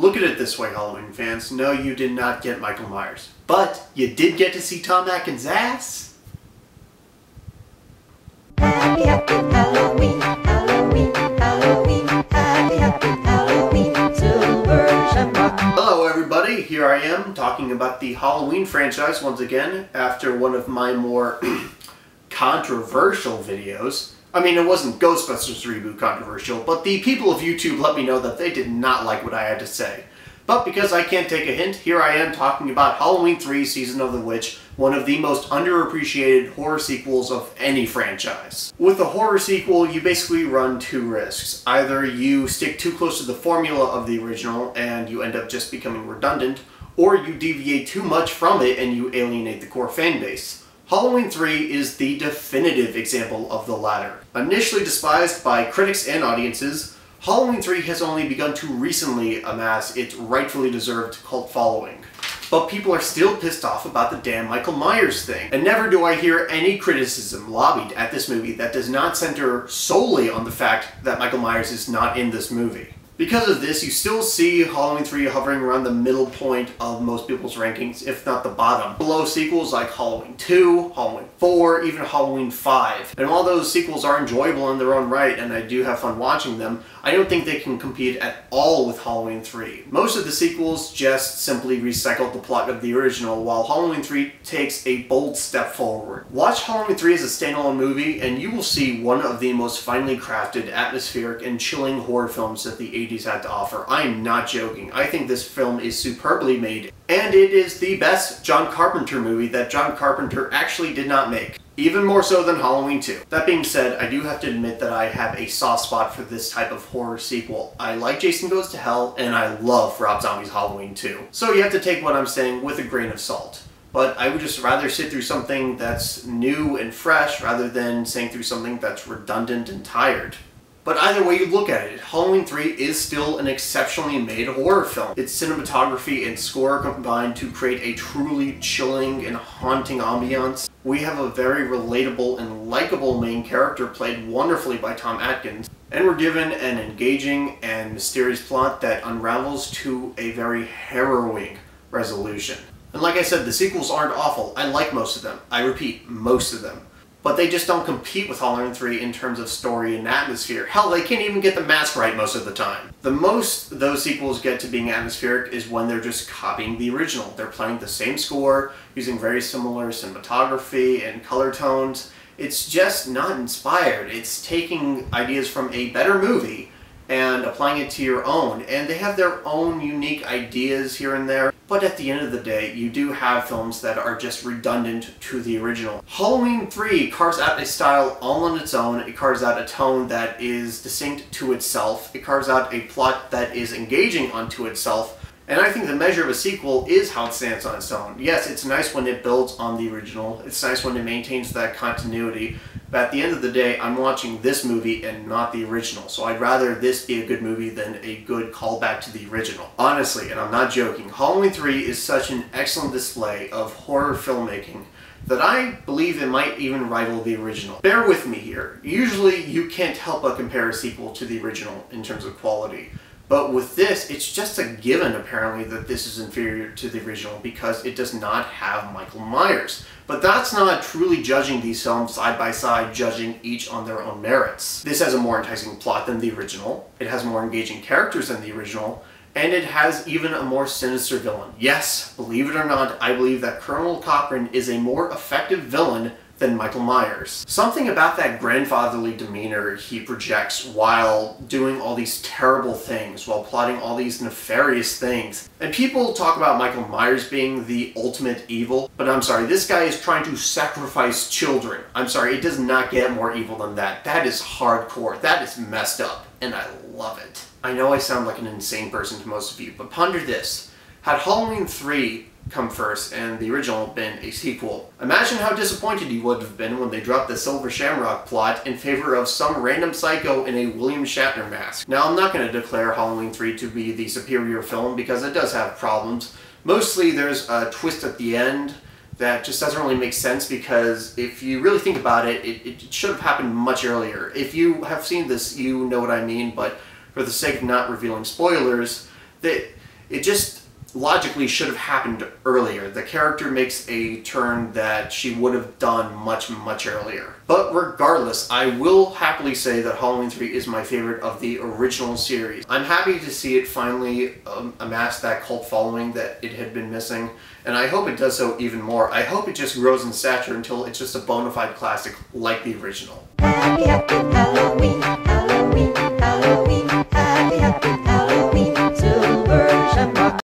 Look at it this way, Halloween fans. No, you did not get Michael Myers. But you did get to see Tom Atkins' ass. Happy, happy Halloween, Halloween, Halloween, happy, happy Halloween, Silver Shamrock. Hello everybody, here I am talking about the Halloween franchise once again after one of my more controversial videos. I mean, it wasn't Ghostbusters reboot controversial, but the people of YouTube let me know that they did not like what I had to say. But because I can't take a hint, here I am talking about Halloween 3 Season of the Witch, one of the most underappreciated horror sequels of any franchise. With a horror sequel, you basically run two risks. Either you stick too close to the formula of the original and you end up just becoming redundant, or you deviate too much from it and you alienate the core fan base. Halloween 3 is the definitive example of the latter. Initially despised by critics and audiences, Halloween 3 has only begun to recently amass its rightfully deserved cult following. But people are still pissed off about the damn Michael Myers thing. And never do I hear any criticism lobbied at this movie that does not center solely on the fact that Michael Myers is not in this movie. Because of this, you still see Halloween 3 hovering around the middle point of most people's rankings, if not the bottom. Below sequels like Halloween 2, Halloween 4, even Halloween 5. And while those sequels are enjoyable in their own right, and I do have fun watching them, I don't think they can compete at all with Halloween 3. Most of the sequels just simply recycled the plot of the original, while Halloween 3 takes a bold step forward. Watch Halloween 3 as a standalone movie, and you will see one of the most finely crafted, atmospheric, and chilling horror films that the 80s had to offer. I am not joking. I think this film is superbly made, and it is the best John Carpenter movie that John Carpenter actually did not make. Even more so than Halloween 2. That being said, I do have to admit that I have a soft spot for this type of horror sequel. I like Jason Goes to Hell, and I love Rob Zombie's Halloween 2. So you have to take what I'm saying with a grain of salt. But I would just rather sit through something that's new and fresh rather than sitting through something that's redundant and tired. But either way you look at it, Halloween 3 is still an exceptionally made horror film. Its cinematography and score combine to create a truly chilling and haunting ambiance. We have a very relatable and likable main character played wonderfully by Tom Atkins, and we're given an engaging and mysterious plot that unravels to a very harrowing resolution. And like I said, the sequels aren't awful. I like most of them. I repeat, most of them. But they just don't compete with Halloween 3 in terms of story and atmosphere. Hell, they can't even get the mask right most of the time. The most those sequels get to being atmospheric is when they're just copying the original. They're playing the same score, using very similar cinematography and color tones. It's just not inspired. It's taking ideas from a better movie and applying it to your own. And they have their own unique ideas here and there. But at the end of the day, you do have films that are just redundant to the original. Halloween 3 carves out a style all on its own. It carves out a tone that is distinct to itself. It carves out a plot that is engaging unto itself. And I think the measure of a sequel is how it stands on its own. Yes, it's nice when it builds on the original. It's nice when it maintains that continuity. But at the end of the day, I'm watching this movie and not the original. So I'd rather this be a good movie than a good callback to the original. Honestly, and I'm not joking, Halloween 3 is such an excellent display of horror filmmaking that I believe it might even rival the original. Bear with me here. Usually you can't help but compare a sequel to the original in terms of quality. But with this, it's just a given, apparently, that this is inferior to the original because it does not have Michael Myers. But that's not truly judging these films side by side, judging each on their own merits. This has a more enticing plot than the original, it has more engaging characters than the original, and it has even a more sinister villain. Yes, believe it or not, I believe that Colonel Cochran is a more effective villain than Michael Myers. Something about that grandfatherly demeanor he projects while doing all these terrible things, while plotting all these nefarious things. And people talk about Michael Myers being the ultimate evil, but I'm sorry, this guy is trying to sacrifice children. I'm sorry, it does not get more evil than that. That is hardcore. That is messed up, and I love it. I know I sound like an insane person to most of you, but ponder this. Had Halloween 3 come first and the original been a sequel, imagine how disappointed you would have been when they dropped the Silver Shamrock plot in favor of some random psycho in a William Shatner mask. Now, I'm not going to declare Halloween 3 to be the superior film because it does have problems. Mostly there's a twist at the end that just doesn't really make sense because if you really think about it, it should have happened much earlier. If you have seen this, you know what I mean, but for the sake of not revealing spoilers, that It just logically should have happened earlier. The character makes a turn that she would have done much, much earlier. But regardless, I will happily say that Halloween 3 is my favorite of the original series. I'm happy to see it finally amass that cult following that it had been missing, and I hope it does so even more. I hope it just grows in stature until it's just a bona fide classic like the original. Happy, happy Halloween.